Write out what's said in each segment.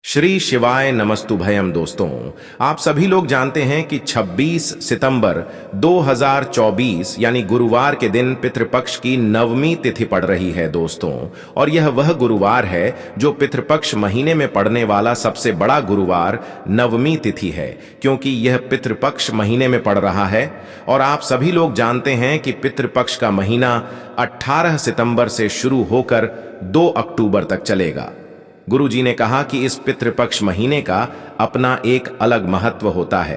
श्री शिवाय नमस्तुभयम। दोस्तों, आप सभी लोग जानते हैं कि 26 सितंबर 2024 यानी गुरुवार के दिन पितृपक्ष की नवमी तिथि पड़ रही है दोस्तों। और यह वह गुरुवार है जो पितृपक्ष महीने में पड़ने वाला सबसे बड़ा गुरुवार नवमी तिथि है, क्योंकि यह पितृपक्ष महीने में पड़ रहा है। और आप सभी लोग जानते हैं कि पितृपक्ष का महीना 18 सितंबर से शुरू होकर 2 अक्टूबर तक चलेगा। गुरु जी ने कहा कि इस पितृपक्ष महीने का अपना एक अलग महत्व होता है।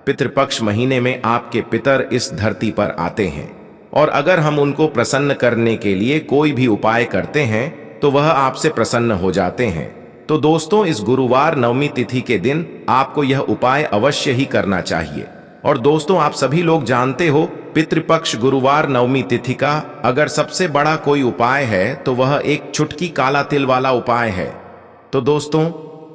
पितृपक्ष महीने में आपके पितर इस धरती पर आते हैं, और अगर हम उनको प्रसन्न करने के लिए कोई भी उपाय करते हैं तो वह आपसे प्रसन्न हो जाते हैं। तो दोस्तों, इस गुरुवार नवमी तिथि के दिन आपको यह उपाय अवश्य ही करना चाहिए। और दोस्तों, आप सभी लोग जानते हो, पितृपक्ष गुरुवार नवमी तिथि का अगर सबसे बड़ा कोई उपाय है तो वह एक चुटकी काला तिल वाला उपाय है। तो दोस्तों,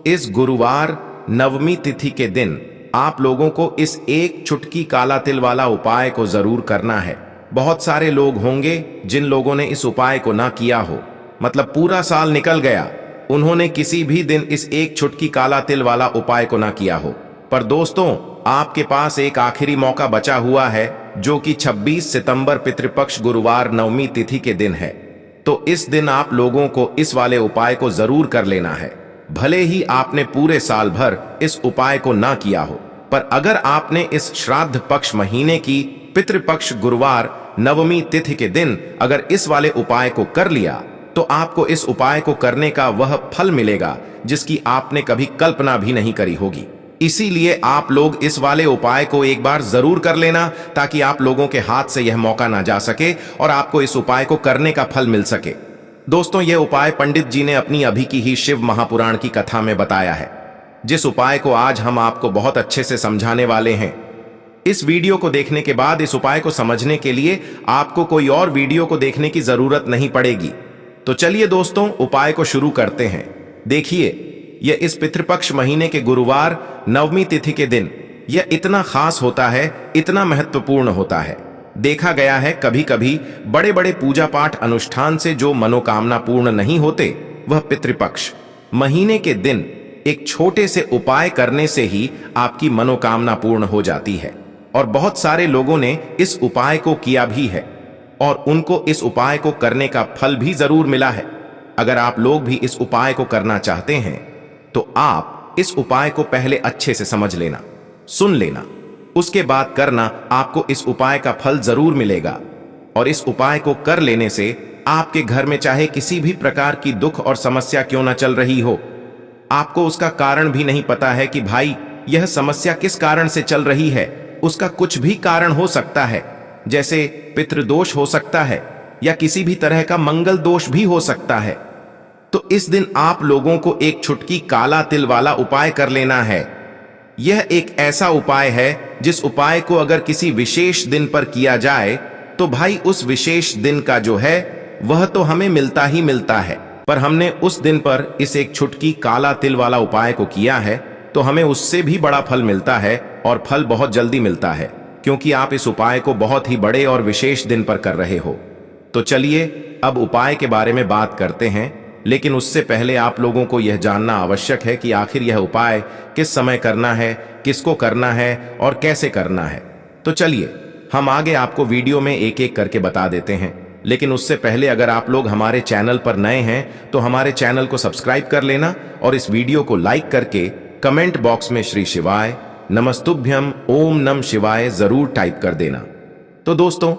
इस गुरुवार नवमी तिथि के दिन आप लोगों को इस एक चुटकी काला तिल वाला उपाय को जरूर करना है। बहुत सारे लोग होंगे जिन लोगों ने इस उपाय को ना किया हो, मतलब पूरा साल निकल गया, उन्होंने किसी भी दिन इस एक चुटकी काला तिल वाला उपाय को ना किया हो। पर दोस्तों, आपके पास एक आखिरी मौका बचा हुआ है, जो कि 26 सितंबर पितृपक्ष गुरुवार नवमी तिथि के दिन है। तो इस दिन आप लोगों को इस वाले उपाय को जरूर कर लेना है। भले ही आपने पूरे साल भर इस उपाय को ना किया हो, पर अगर आपने इस श्राद्ध पक्ष महीने की पितृपक्ष गुरुवार नवमी तिथि के दिन अगर इस वाले उपाय को कर लिया, तो आपको इस उपाय को करने का वह फल मिलेगा जिसकी आपने कभी कल्पना भी नहीं करी होगी। इसीलिए आप लोग इस वाले उपाय को एक बार जरूर कर लेना, ताकि आप लोगों के हाथ से यह मौका ना जा सके और आपको इस उपाय को करने का फल मिल सके। दोस्तों, यह उपाय पंडित जी ने अपनी अभी की ही शिव महापुराण की कथा में बताया है, जिस उपाय को आज हम आपको बहुत अच्छे से समझाने वाले हैं। इस वीडियो को देखने के बाद इस उपाय को समझने के लिए आपको कोई और वीडियो को देखने की जरूरत नहीं पड़ेगी। तो चलिए दोस्तों, उपाय को शुरू करते हैं। देखिए, यह इस पितृपक्ष महीने के गुरुवार नवमी तिथि के दिन यह इतना खास होता है, इतना महत्वपूर्ण होता है। देखा गया है कभी कभी बड़े बड़े पूजा पाठ अनुष्ठान से जो मनोकामना पूर्ण नहीं होते, वह पितृपक्ष महीने के दिन एक छोटे से उपाय करने से ही आपकी मनोकामना पूर्ण हो जाती है। और बहुत सारे लोगों ने इस उपाय को किया भी है, और उनको इस उपाय को करने का फल भी जरूर मिला है। अगर आप लोग भी इस उपाय को करना चाहते हैं तो आप इस उपाय को पहले अच्छे से समझ लेना, सुन लेना, उसके बाद करना। आपको इस उपाय का फल जरूर मिलेगा। और इस उपाय को कर लेने से आपके घर में चाहे किसी भी प्रकार की दुख और समस्या क्यों ना चल रही हो, आपको उसका कारण भी नहीं पता है कि भाई यह समस्या किस कारण से चल रही है, उसका कुछ भी कारण हो सकता है। जैसे पितृदोष हो सकता है, या किसी भी तरह का मंगल दोष भी हो सकता है। तो इस दिन आप लोगों को एक चुटकी काला तिल वाला उपाय कर लेना है। यह एक ऐसा उपाय है जिस उपाय को अगर किसी विशेष दिन पर किया जाए तो भाई उस विशेष दिन का जो है वह तो हमें मिलता ही मिलता है। पर हमने उस दिन पर इस एक चुटकी काला तिल वाला उपाय को किया है तो हमें उससे भी बड़ा फल मिलता है, और फल बहुत जल्दी मिलता है, क्योंकि आप इस उपाय को बहुत ही बड़े और विशेष दिन पर कर रहे हो। तो चलिए अब उपाय के बारे में बात करते हैं, लेकिन उससे पहले आप लोगों को यह जानना आवश्यक है कि आखिर यह उपाय किस समय करना है, किसको करना है और कैसे करना है। तो चलिए हम आगे आपको वीडियो में एक एक करके बता देते हैं। लेकिन उससे पहले अगर आप लोग हमारे चैनल पर नए हैं तो हमारे चैनल को सब्सक्राइब कर लेना, और इस वीडियो को लाइक करके कमेंट बॉक्स में श्री शिवाय नमस्तुभ्यम ओम नम शिवाय जरूर टाइप कर देना। तो दोस्तों,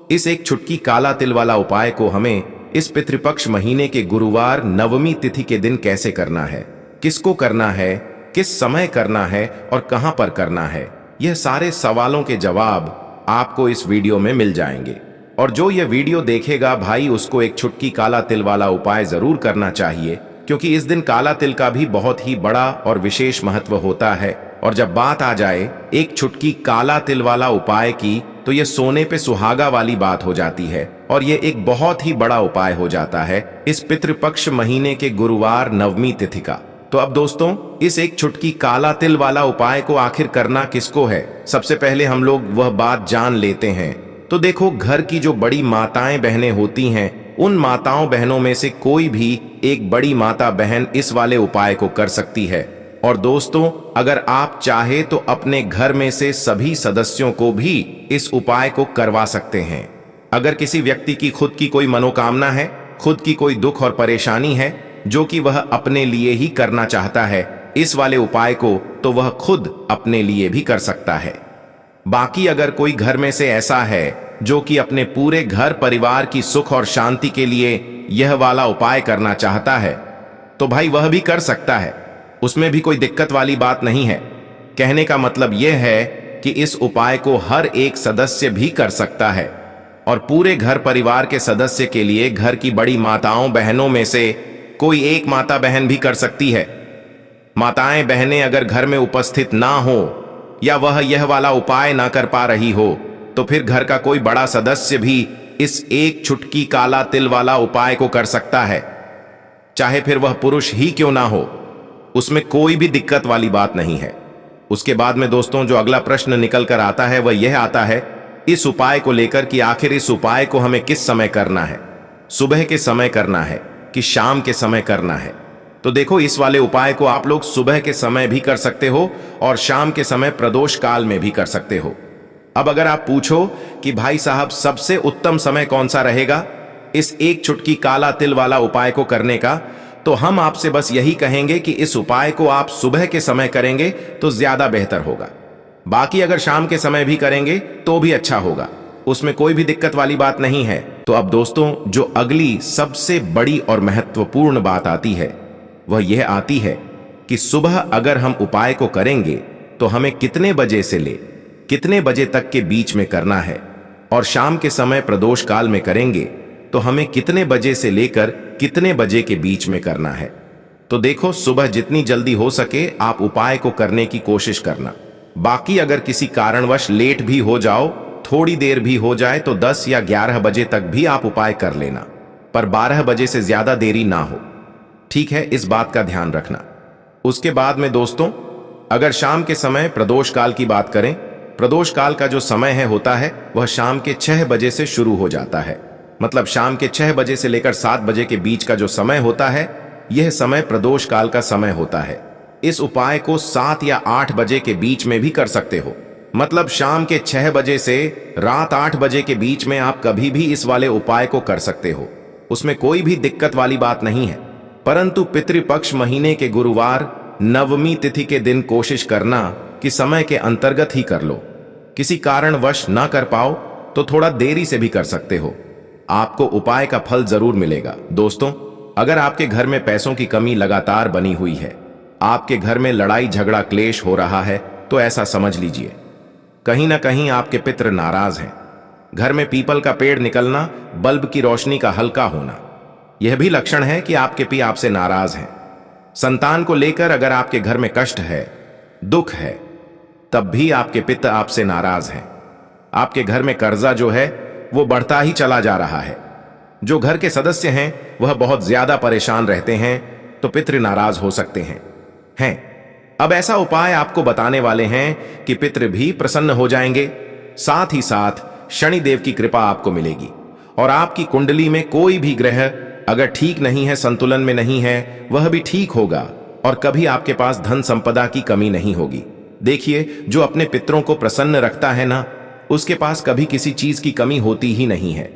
इस एक चुटकी काला तिल वाला उपाय को हमें इस पितृपक्ष महीने के गुरुवार नवमी तिथि के दिन कैसे करना है, किसको करना है, किस समय करना है और कहां पर करना है, यह सारे सवालों के जवाब आपको इस वीडियो में मिल जाएंगे। और जो यह वीडियो देखेगा भाई, उसको एक चुटकी काला तिल वाला उपाय जरूर करना चाहिए, क्योंकि इस दिन काला तिल का भी बहुत ही बड़ा और विशेष महत्व होता है। और जब बात आ जाए एक चुटकी काला तिल वाला उपाय की, तो यह सोने पे सुहागा वाली बात हो जाती है, और यह एक बहुत ही बड़ा उपाय हो जाता है इस पितृपक्ष महीने के गुरुवार नवमी तिथि का। तो अब दोस्तों, इस एक चुटकी काला तिल वाला उपाय को आखिर करना किसको है, सबसे पहले हम लोग वह बात जान लेते हैं। तो देखो, घर की जो बड़ी माताएं बहनें होती हैं, उन माताओं बहनों में से कोई भी एक बड़ी माता बहन इस वाले उपाय को कर सकती है। और दोस्तों, अगर आप चाहे तो अपने घर में से सभी सदस्यों को भी इस उपाय को करवा सकते हैं। अगर किसी व्यक्ति की खुद की कोई मनोकामना है, खुद की कोई दुख और परेशानी है जो कि वह अपने लिए ही करना चाहता है इस वाले उपाय को, तो वह खुद अपने लिए भी कर सकता है। बाकी अगर कोई घर में से ऐसा है जो कि अपने पूरे घर परिवार की सुख और शांति के लिए यह वाला उपाय करना चाहता है, तो भाई वह भी कर सकता है, उसमें भी कोई दिक्कत वाली बात नहीं है। कहने का मतलब यह है कि इस उपाय को हर एक सदस्य भी कर सकता है और पूरे घर परिवार के सदस्य के लिए घर की बड़ी माताओं बहनों में से कोई एक माता बहन भी कर सकती है। माताएं बहनें अगर घर में उपस्थित ना हो या वह यह वाला उपाय ना कर पा रही हो, तो फिर घर का कोई बड़ा सदस्य भी इस एक चुटकी काला तिल वाला उपाय को कर सकता है, चाहे फिर वह पुरुष ही क्यों ना हो, उसमें कोई भी दिक्कत वाली बात नहीं है। उसके बाद में दोस्तों जो अगला प्रश्न निकल कर आता है वह यह आता है इस उपाय को लेकर कि आखिर इस उपाय को हमें किस समय करना है, सुबह के समय करना है कि शाम के समय करना है। तो देखो, इस वाले उपाय को आप लोग सुबह के समय भी कर सकते हो और शाम के समय प्रदोष काल में भी कर सकते हो। अब अगर आप पूछो कि भाई साहब सबसे उत्तम समय कौन सा रहेगा इस एक चुटकी काला तिल वाला उपाय को करने का, तो हम आपसे बस यही कहेंगे कि इस उपाय को आप सुबह के समय करेंगे तो ज्यादा बेहतर होगा। बाकी अगर शाम के समय भी करेंगे तो भी अच्छा होगा, उसमें कोई भी दिक्कत वाली बात नहीं है। तो अब दोस्तों जो अगली सबसे बड़ी और महत्वपूर्ण बात आती है वह यह आती है कि सुबह अगर हम उपाय को करेंगे तो हमें कितने बजे से ले कितने बजे तक के बीच में करना है, और शाम के समय प्रदोष काल में करेंगे तो हमें कितने बजे से लेकर कितने बजे के बीच में करना है। तो देखो, सुबह जितनी जल्दी हो सके आप उपाय को करने की कोशिश करना। बाकी अगर किसी कारणवश लेट भी हो जाओ, थोड़ी देर भी हो जाए, तो 10 या 11 बजे तक भी आप उपाय कर लेना, पर 12 बजे से ज्यादा देरी ना हो, ठीक है, इस बात का ध्यान रखना। उसके बाद में दोस्तों अगर शाम के समय प्रदोष काल की बात करें, प्रदोष काल का जो समय है होता है वह शाम के 6 बजे से शुरू हो जाता है। मतलब शाम के 6 बजे से लेकर 7 बजे के बीच का जो समय होता है यह समय प्रदोष काल का समय होता है। इस उपाय को 7 या 8 बजे के बीच में भी कर सकते हो। मतलब शाम के 6 बजे से रात 8 बजे के बीच में आप कभी भी इस वाले उपाय को कर सकते हो, उसमें कोई भी दिक्कत वाली बात नहीं है। परंतु पितृपक्ष महीने के गुरुवार नवमी तिथि के दिन कोशिश करना कि समय के अंतर्गत ही कर लो। किसी कारणवश ना कर पाओ तो थोड़ा देरी से भी कर सकते हो, आपको उपाय का फल जरूर मिलेगा। दोस्तों अगर आपके घर में पैसों की कमी लगातार बनी हुई है, आपके घर में लड़ाई झगड़ा क्लेश हो रहा है, तो ऐसा समझ लीजिए कहीं ना कहीं आपके पितृ नाराज हैं। घर में पीपल का पेड़ निकलना, बल्ब की रोशनी का हल्का होना, यह भी लक्षण है कि आपके पिता आपसे नाराज हैं। संतान को लेकर अगर आपके घर में कष्ट है, दुख है, तब भी आपके पिता आपसे नाराज हैं। आपके घर में कर्जा जो है वो बढ़ता ही चला जा रहा है। जो घर के सदस्य हैं वह बहुत ज्यादा परेशान रहते हैं, तो पितृ नाराज हो सकते हैं। अब ऐसा उपाय आपको बताने वाले हैं कि पितृ भी प्रसन्न हो जाएंगे, साथ ही साथ शनिदेव की कृपा आपको मिलेगी और आपकी कुंडली में कोई भी ग्रह अगर ठीक नहीं है, संतुलन में नहीं है, वह भी ठीक होगा और कभी आपके पास धन संपदा की कमी नहीं होगी। देखिए, जो अपने पितरों को प्रसन्न रखता है ना, उसके पास कभी किसी चीज की कमी होती ही नहीं है।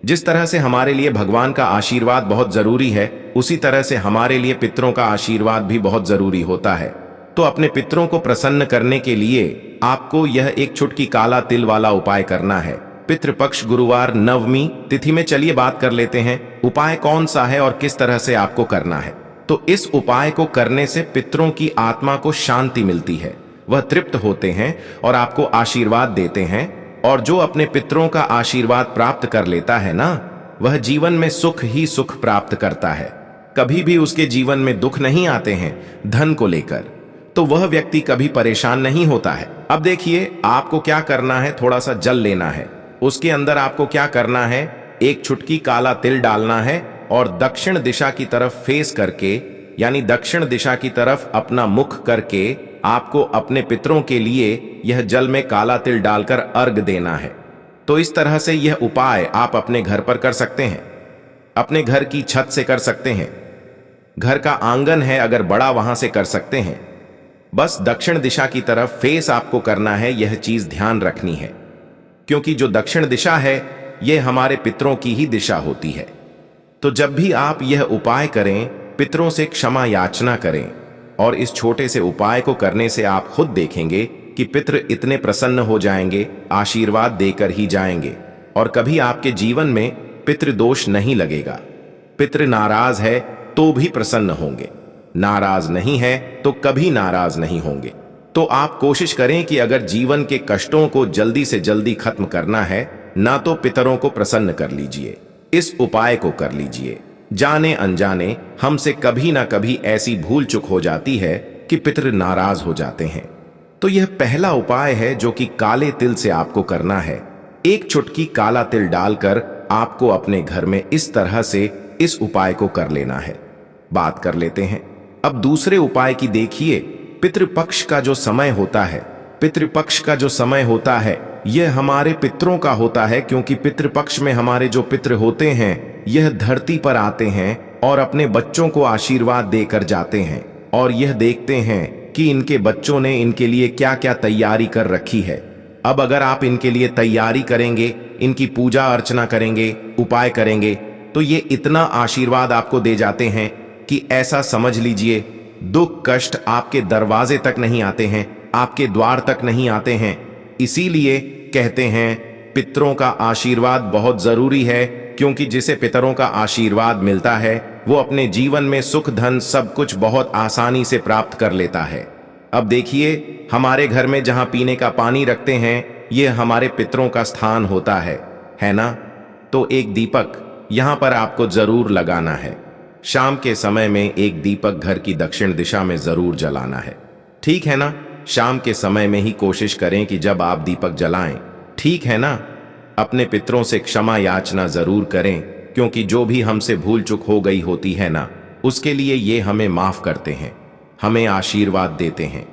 जिस तरह से हमारे लिए भगवान का आशीर्वाद बहुत जरूरी है, उसी तरह से हमारे लिए पितरों का आशीर्वाद भी बहुत जरूरी होता है। तो अपने पितरों को प्रसन्न करने के लिए आपको यह एक चुटकी काला तिल वाला उपाय करना है। पितृपक्ष गुरुवार नवमी तिथि में चलिए बात कर लेते हैं उपाय कौन सा है और किस तरह से आपको करना है। तो इस उपाय को करने से पितरों की आत्मा को शांति मिलती है, वह तृप्त होते हैं और आपको आशीर्वाद देते हैं। और जो अपने पितरों का आशीर्वाद प्राप्त कर लेता है ना, वह जीवन में सुख ही सुख प्राप्त करता है। कभी भी उसके जीवन में दुख नहीं आते हैं धन को लेकर, तो वह व्यक्ति कभी परेशान नहीं होता है। अब देखिए, आपको क्या करना है, थोड़ा सा जल लेना है, उसके अंदर आपको क्या करना है, एक चुटकी काला तिल डालना है और दक्षिण दिशा की तरफ फेस करके, यानी दक्षिण दिशा की तरफ अपना मुख करके आपको अपने पितरों के लिए यह जल में काला तिल डालकर अर्घ देना है। तो इस तरह से यह उपाय आप अपने घर पर कर सकते हैं। अपने घर की छत से कर सकते हैं, घर का आंगन है अगर बड़ा वहां से कर सकते हैं। बस दक्षिण दिशा की तरफ फेस आपको करना है, यह चीज ध्यान रखनी है, क्योंकि जो दक्षिण दिशा है यह हमारे पितरों की ही दिशा होती है। तो जब भी आप यह उपाय करें, पितरों से क्षमा याचना करें, और इस छोटे से उपाय को करने से आप खुद देखेंगे कि पितृ इतने प्रसन्न हो जाएंगे, आशीर्वाद देकर ही जाएंगे, और कभी आपके जीवन में पितृदोष नहीं लगेगा। पितृ नाराज है तो भी प्रसन्न होंगे, नाराज नहीं है तो कभी नाराज नहीं होंगे। तो आप कोशिश करें कि अगर जीवन के कष्टों को जल्दी से जल्दी खत्म करना है, ना तो पितरों को प्रसन्न कर लीजिए, इस उपाय को कर लीजिए। जाने अनजाने हमसे कभी ना कभी ऐसी भूल चूक हो जाती है कि पितृ नाराज हो जाते हैं। तो यह पहला उपाय है जो कि काले तिल से आपको करना है। एक चुटकी काला तिल डालकर आपको अपने घर में इस तरह से इस उपाय को कर लेना है। बात कर लेते हैं अब दूसरे उपाय की। देखिए, पितृपक्ष का जो समय होता है, पितृपक्ष का जो समय होता है यह हमारे पितरों का होता है, क्योंकि पितृपक्ष में हमारे जो पितृ होते हैं यह धरती पर आते हैं और अपने बच्चों को आशीर्वाद देकर जाते हैं, और यह देखते हैं कि इनके बच्चों ने इनके लिए क्या क्या तैयारी कर रखी है। अब अगर आप इनके लिए तैयारी करेंगे, इनकी पूजा अर्चना करेंगे, उपाय करेंगे, तो ये इतना आशीर्वाद आपको दे जाते हैं कि ऐसा समझ लीजिए दुख कष्ट आपके दरवाजे तक नहीं आते हैं, आपके द्वार तक नहीं आते हैं। इसीलिए कहते हैं पितरों का आशीर्वाद बहुत जरूरी है, क्योंकि जिसे पितरों का आशीर्वाद मिलता है वो अपने जीवन में सुख धन सब कुछ बहुत आसानी से प्राप्त कर लेता है। अब देखिए, हमारे घर में जहां पीने का पानी रखते हैं यह हमारे पितरों का स्थान होता है ना? तो एक दीपक यहां पर आपको जरूर लगाना है। शाम के समय में एक दीपक घर की दक्षिण दिशा में जरूर जलाना है, ठीक है ना? शाम के समय में ही कोशिश करें कि जब आप दीपक जलाएं, ठीक है ना? अपने पितरों से क्षमा याचना जरूर करें, क्योंकि जो भी हमसे भूल चूक हो गई होती है ना, उसके लिए ये हमें माफ करते हैं, हमें आशीर्वाद देते हैं,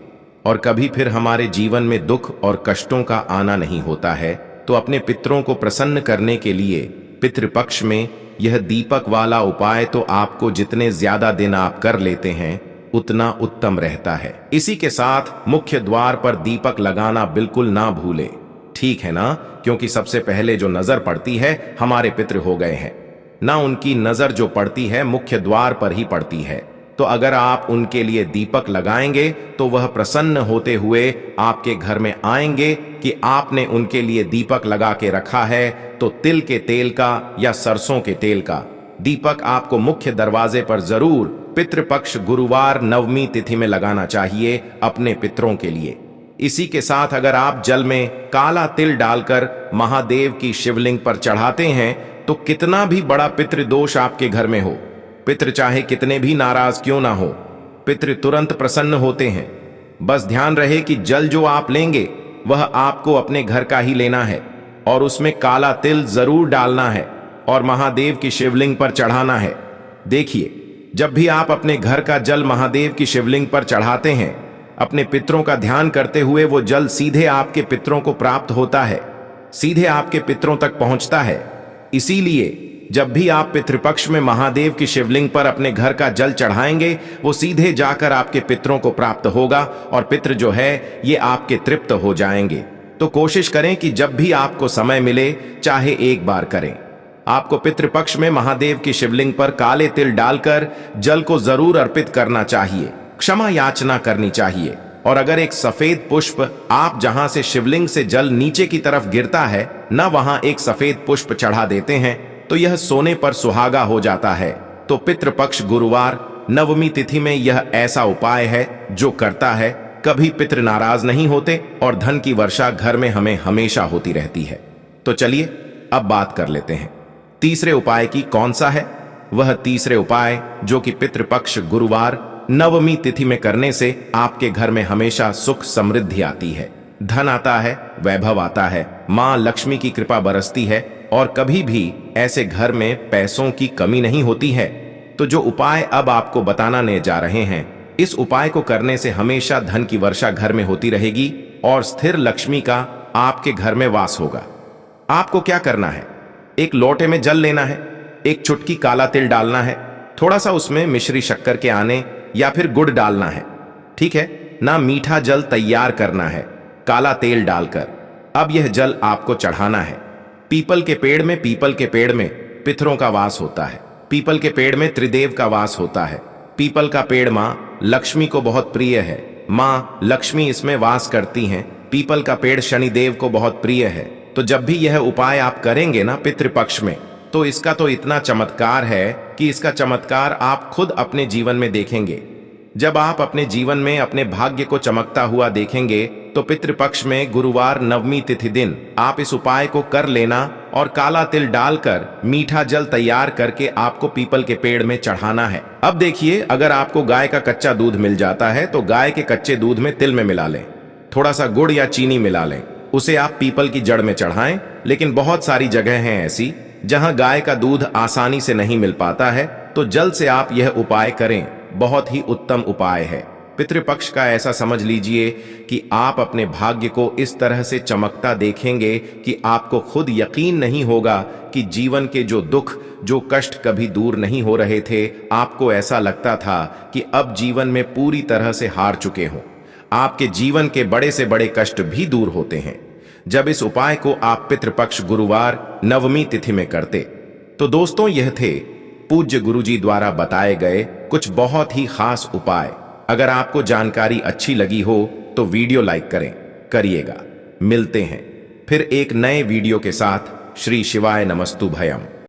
और कभी फिर हमारे जीवन में दुख और कष्टों का आना नहीं होता है। तो अपने पितरों को प्रसन्न करने के लिए पितृपक्ष में यह दीपक वाला उपाय तो आपको जितने ज्यादा दिन आप कर लेते हैं उतना उत्तम रहता है। इसी के साथ मुख्य द्वार पर दीपक लगाना बिल्कुल ना भूले, ठीक है ना? क्योंकि सबसे पहले जो नजर पड़ती है हमारे पितृ हो गए हैं ना, उनकी नजर जो पड़ती है मुख्य द्वार पर ही पड़ती है। तो अगर आप उनके लिए दीपक लगाएंगे तो वह प्रसन्न होते हुए आपके घर में आएंगे कि आपने उनके लिए दीपक लगा के रखा है। तो तिल के तेल का या सरसों के तेल का दीपक आपको मुख्य दरवाजे पर जरूर पितृपक्ष गुरुवार नवमी तिथि में लगाना चाहिए अपने पितरों के लिए। इसी के साथ अगर आप जल में काला तिल डालकर महादेव की शिवलिंग पर चढ़ाते हैं तो कितना भी बड़ा पितृदोष आपके घर में हो, पितृ चाहे कितने भी नाराज क्यों ना हो, पितृ तुरंत प्रसन्न होते हैं। बस ध्यान रहे कि जल जो आप लेंगे वह आपको अपने घर का ही लेना है, और उसमें काला तिल जरूर डालना है और महादेव की शिवलिंग पर चढ़ाना है। देखिए, जब भी आप अपने घर का जल महादेव की शिवलिंग पर चढ़ाते हैं, अपने पितरों का ध्यान करते हुए वो जल सीधे आपके पितरों को प्राप्त होता है, सीधे आपके पितरों तक पहुंचता है। इसीलिए जब भी आप पितृपक्ष में महादेव की शिवलिंग पर अपने घर का जल चढ़ाएंगे वो सीधे जाकर आपके पितरों को प्राप्त होगा, और पितृ जो है ये आपके तृप्त हो जाएंगे। तो कोशिश करें कि जब भी आपको समय मिले, चाहे एक बार करें, आपको पितृपक्ष में महादेव की शिवलिंग पर काले तिल डालकर जल को जरूर अर्पित करना चाहिए, क्षमा याचना करनी चाहिए। और अगर एक सफेद पुष्प आप जहां से शिवलिंग से जल नीचे की तरफ गिरता है ना, वहां एक सफेद पुष्प चढ़ा देते हैं तो यह सोने पर सुहागा हो जाता है। तो पितृपक्ष गुरुवार नवमी तिथि में यह ऐसा उपाय है जो करता है, कभी पितृ नाराज नहीं होते और धन की वर्षा घर में हमें हमेशा होती रहती है। तो चलिए अब बात कर लेते हैं तीसरे उपाय की। कौन सा है वह तीसरे उपाय जो कि पितृपक्ष गुरुवार नवमी तिथि में करने से आपके घर में हमेशा सुख समृद्धि आती है, धन आता है, वैभव आता है, मां लक्ष्मी की कृपा बरसती है, और कभी भी ऐसे घर में पैसों की कमी नहीं होती है। तो जो उपाय अब आपको बताने जा रहे हैं, इस उपाय को करने से हमेशा धन की वर्षा घर में होती रहेगी और स्थिर लक्ष्मी का आपके घर में वास होगा। आपको क्या करना है, एक लोटे में जल लेना है, एक चुटकी काला तिल डालना है, थोड़ा सा उसमें मिश्री शक्कर के आने या फिर गुड़ डालना है, ठीक है ना। मीठा जल तैयार करना है काला तेल डालकर। अब यह जल आपको चढ़ाना है पीपल के पेड़ में। पीपल के पेड़ में पितरों का वास होता है, पीपल के पेड़ में त्रिदेव का वास होता है। पीपल का पेड़ माँ लक्ष्मी को बहुत प्रिय है, माँ लक्ष्मी इसमें वास करती हैं। पीपल का पेड़ शनिदेव को बहुत प्रिय है। तो जब भी यह उपाय आप करेंगे ना पितृपक्ष में, तो इसका तो इतना चमत्कार है कि इसका चमत्कार आप खुद अपने जीवन में देखेंगे। जब आप अपने जीवन में अपने भाग्य को चमकता हुआ देखेंगे तो पितृपक्ष में गुरुवार नवमी तिथि दिन आप इस उपाय को कर लेना और काला तिल डालकर मीठा जल तैयार करके आपको पीपल के पेड़ में चढ़ाना है। अब देखिए, अगर आपको गाय का कच्चा दूध मिल जाता है तो गाय के कच्चे दूध में तिल में मिला लें, थोड़ा सा गुड़ या चीनी मिला लें, उसे आप पीपल की जड़ में चढ़ाएं। लेकिन बहुत सारी जगह हैं ऐसी जहां गाय का दूध आसानी से नहीं मिल पाता है, तो जल्द से आप यह उपाय करें। बहुत ही उत्तम उपाय है। पितृपक्ष का ऐसा समझ लीजिए कि आप अपने भाग्य को इस तरह से चमकता देखेंगे कि आपको खुद यकीन नहीं होगा कि जीवन के जो दुख, जो कष्ट कभी दूर नहीं हो रहे थे, आपको ऐसा लगता था कि अब जीवन में पूरी तरह से हार चुके हों। आपके जीवन के बड़े से बड़े कष्ट भी दूर होते हैं जब इस उपाय को आप पितृपक्ष गुरुवार नवमी तिथि में करते। तो दोस्तों, यह थे पूज्य गुरुजी द्वारा बताए गए कुछ बहुत ही खास उपाय। अगर आपको जानकारी अच्छी लगी हो तो वीडियो लाइक करिएगा। मिलते हैं फिर एक नए वीडियो के साथ। श्री शिवाय नमस्तु भयम।